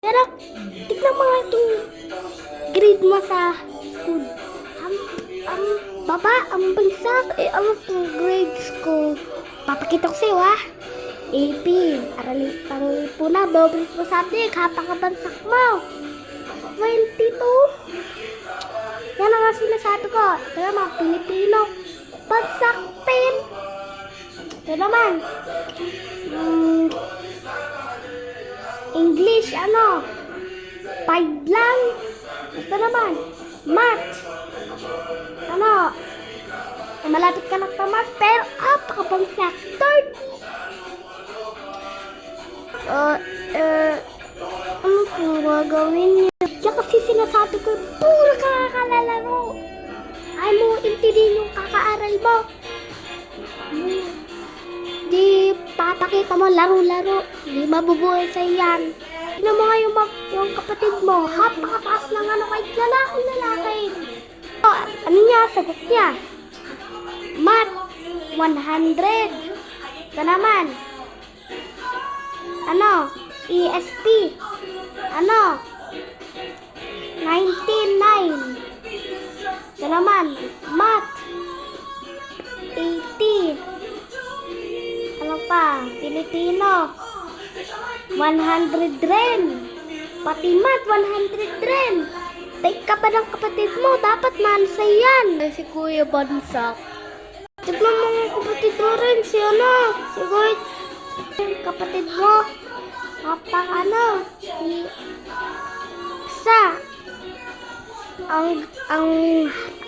Pero, tignan mo nga itong grade mo sa school. Ang baba, ang bagsak. Ang grades ko. Papakita ko sa'yo, ha? AP, aralin pang puna, double mo subject, kapakabansak mo. 22. Yan ang nga sinasabi ko. Ito naman, Pilipino. Bagsak 10. Ito naman. English, 5 lang. Ito naman, math. Malapit ka na sa math, pero pakabagsak 30. Ano kung gagawin niya? Diyan kasi sinasabi ko, puro kakalalaro. Ay mo, intindihin yung kakaaral mo. Di papakita mo laro-laro. Di mabubuhay sa yan. Tignan mo nga yung kapatid mo. Napakataas ng kay lalaki. Ano niya? Sagot niya. Math, 100. Ito naman. ESP. 99. Ito naman. Math, 80. Ano pa? Filipino, 100 rin. Pati math, 100 rin. Take ka pa ng kapatid mo. Dapat mansay yan. Si Kuya Bansak. Tignan mo ng kapatid mo rin. Si Kuya. Kapatid mo. Si Sa. Ang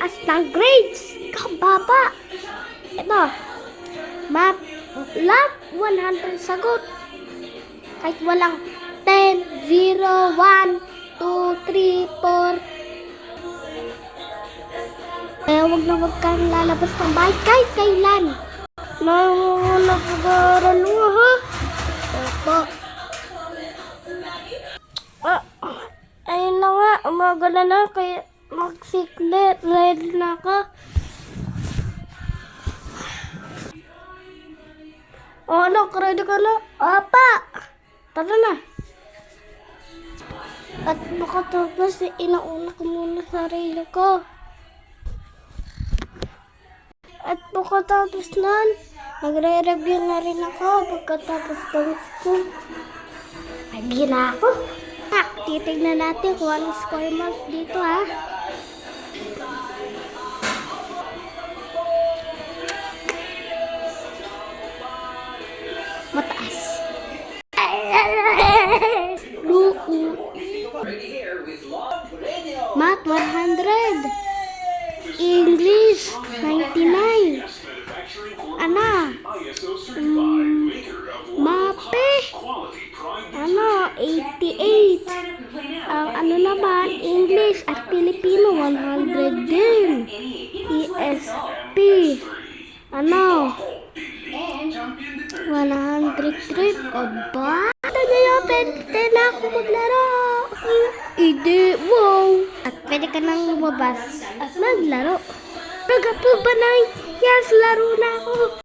as ng grades. Ikaw baba. Ito. Math. Lahat 100 sagot. Kahit walang 10, 0, 1, 2, 3, 4. Huwag na huwag kang lalabas ng bahay kahit kailan. Nag-aaral mo, ha? Opo. Ayun na nga, umaga na kaya mag-siklet. Ready na ka. Ready ka na? Apa! Tara na. At makatapos, inauna ko muna sarili ko. At pagkatapos nun, nagre-review na rin ako pagkatapos ng school. Review na ako. Titignan natin kung anong score marks dito, ha. Mataas. Math 100. English 99. Mape 88. Naman English at Filipino 100 din. ESP 100 trip. Aba, pwede na ako maglaro. Wow. At pwede ka nang lumabas at maglaro. Nagapo ba na? Yes, laro na ako.